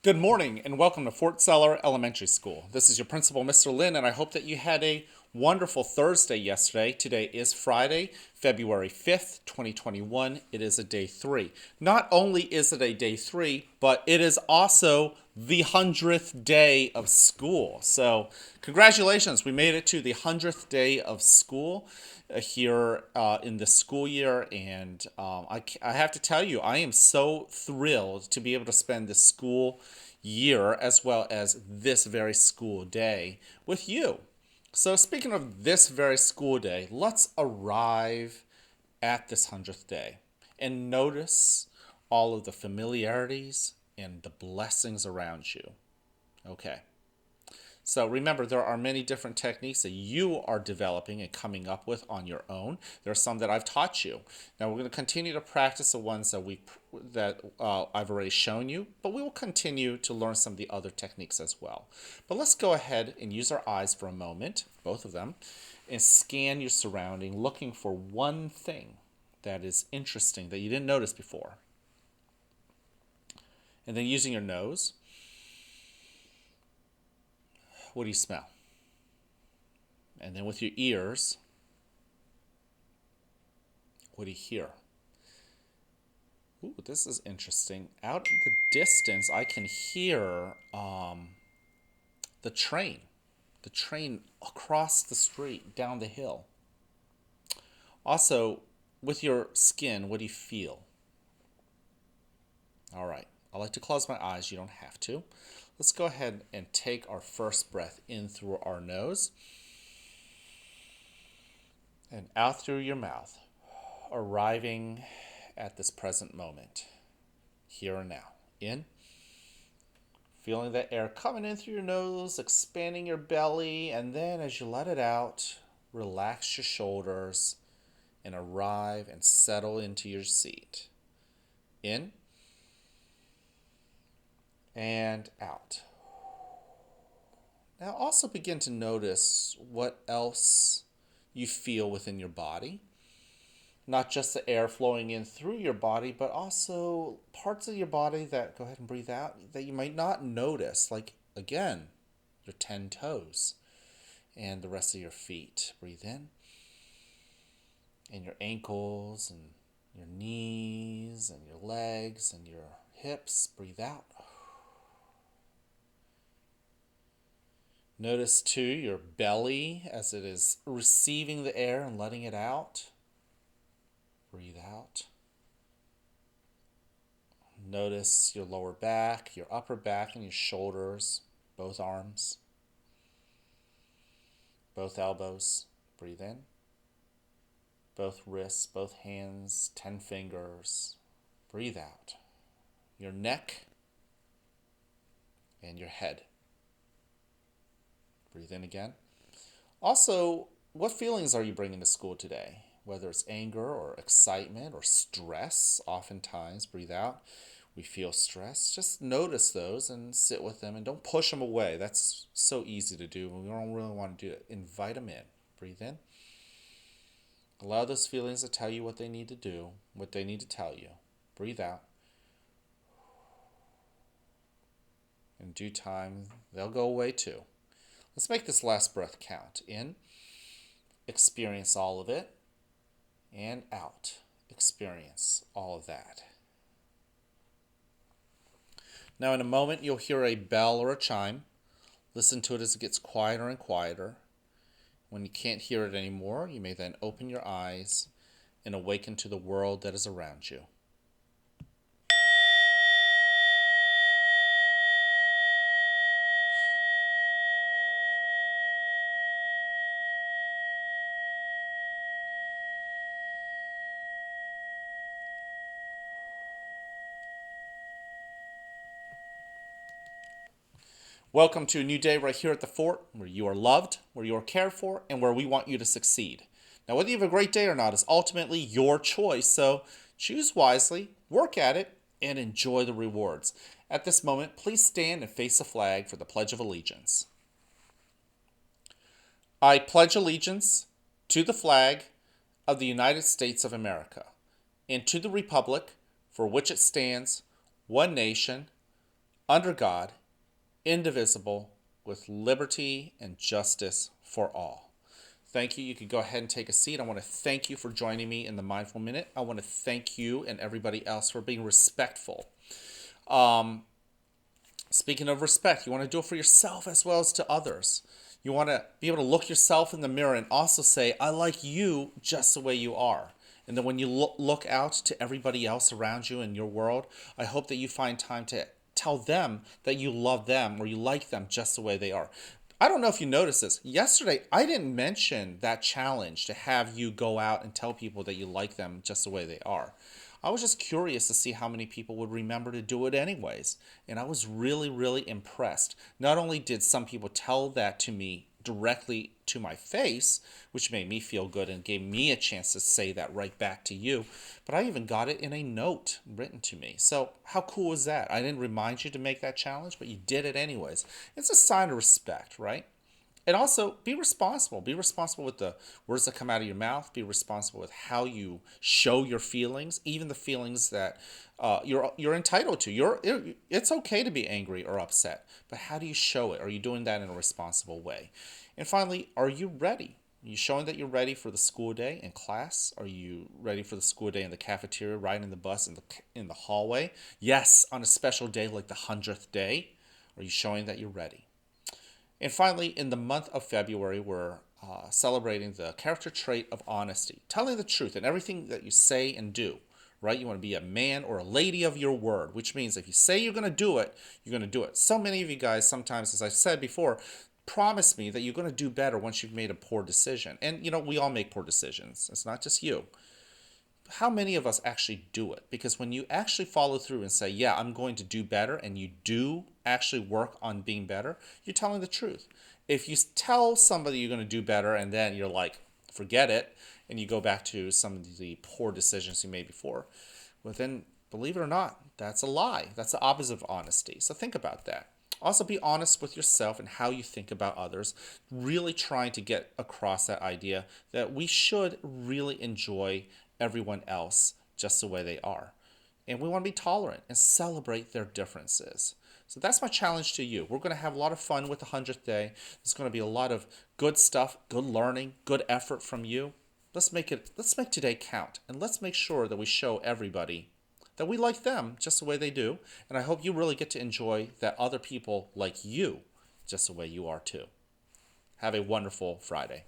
Good morning and welcome to Fort Seller Elementary School. This is your principal, Mr. Lin, and I hope that you had a wonderful Thursday yesterday. Today is Friday, February 5th, 2021. It is a day 3. Not only is it a day 3, but it is also the 100th day of school. So, congratulations, we made it to the 100th day of school here in the school year, and I have to tell you, I am so thrilled to be able to spend this school year as well as this very school day with you. So, speaking of this very school day, let's arrive at this 100th day and notice all of the familiarities and the blessings around you. Okay. So remember, there are many different techniques that you are developing and coming up with on your own. There are some that I've taught you. Now we're going to continue to practice the ones that I've already shown you, but we will continue to learn some of the other techniques as well. But let's go ahead and use our eyes for a moment, both of them, and scan your surrounding, looking for one thing that is interesting that you didn't notice before. And then using your nose, what do you smell? And then with your ears, what do you hear? Ooh, this is interesting. Out in the distance, I can hear the train. The train across the street, down the hill. Also, with your skin, what do you feel? All right. I like to close my eyes. You don't have to. Let's go ahead and take our first breath in through our nose and out through your mouth, arriving at this present moment, here and now. In, feeling that air coming in through your nose, expanding your belly, and then as you let it out, relax your shoulders and arrive and settle into your seat. In and out. Now also begin to notice what else you feel within your body. Not just the air flowing in through your body, but also parts of your body that, go ahead and breathe out, that you might not notice. Like, again, your 10 toes and the rest of your feet. Breathe in. And your ankles and your knees and your legs and your hips. Breathe out. Notice too your belly as it is receiving the air and letting it out. Breathe out. Notice your lower back, your upper back, and your shoulders, both arms, both elbows. Breathe in. Both wrists, both hands, 10 fingers. Breathe out. Your neck and your head. Breathe in again. Also, what feelings are you bringing to school today? Whether it's anger or excitement or stress, oftentimes, breathe out. We feel stress. Just notice those and sit with them and don't push them away. That's so easy to do. We don't really want to do it. Invite them in. Breathe in. Allow those feelings to tell you what they need to do, what they need to tell you. Breathe out. In due time, they'll go away too. Let's make this last breath count. In, experience all of it, and out, experience all of that. Now in a moment, you'll hear a bell or a chime. Listen to it as it gets quieter and quieter. When you can't hear it anymore, you may then open your eyes and awaken to the world that is around you. Welcome to a new day right here at the fort, where you are loved, where you are cared for, and where we want you to succeed. Now, whether you have a great day or not is ultimately your choice, so choose wisely, work at it, and enjoy the rewards. At this moment, please stand and face the flag for the Pledge of Allegiance. I pledge allegiance to the flag of the United States of America and to the republic for which it stands, one nation, under God, indivisible, with liberty and justice for all. Thank you. You can go ahead and take a seat. I want to thank you for joining me in the Mindful Minute. I want to thank you and everybody else for being respectful. Speaking of respect, you want to do it for yourself as well as to others. You want to be able to look yourself in the mirror and also say, I like you just the way you are. And then when you look out to everybody else around you in your world, I hope that you find time to tell them that you love them or you like them just the way they are. I don't know if you noticed this. Yesterday, I didn't mention that challenge to have you go out and tell people that you like them just the way they are. I was just curious to see how many people would remember to do it anyways. And I was really, really impressed. Not only did some people tell that to me directly to my face, which made me feel good and gave me a chance to say that right back to you, but I even got it in a note written to me. So how cool is that? I didn't remind you to make that challenge, but you did it anyways. It's a sign of respect, right? And also be responsible. Be responsible with the words that come out of your mouth. Be responsible with how you show your feelings, even the feelings that you're entitled to. It's okay to be angry or upset, but how do you show it? Are you doing that in a responsible way? And finally, are you ready? Are you showing that you're ready for the school day in class? Are you ready for the school day in the cafeteria, riding the bus in the hallway? Yes, on a special day like the 100th day. Are you showing that you're ready? And finally, in the month of February, we're celebrating the character trait of honesty, telling the truth in everything that you say and do, right? You want to be a man or a lady of your word, which means if you say you're going to do it, you're going to do it. So many of you guys sometimes, as I said before, promise me that you're going to do better once you've made a poor decision. And, we all make poor decisions. It's not just you. How many of us actually do it? Because when you actually follow through and say, yeah, I'm going to do better, and you do actually work on being better, you're telling the truth. If you tell somebody you're going to do better and then you're like, forget it, and you go back to some of the poor decisions you made before, well, then believe it or not, that's a lie. That's the opposite of honesty. So think about that. Also, be honest with yourself and how you think about others, really trying to get across that idea that we should really enjoy everyone else just the way they are. And we want to be tolerant and celebrate their differences. So that's my challenge to you. We're going to have a lot of fun with the 100th day. There's going to be a lot of good stuff, good learning, good effort from you. Let's make today count, and let's make sure that we show everybody that we like them just the way they do. And I hope you really get to enjoy that other people like you just the way you are too. Have a wonderful Friday.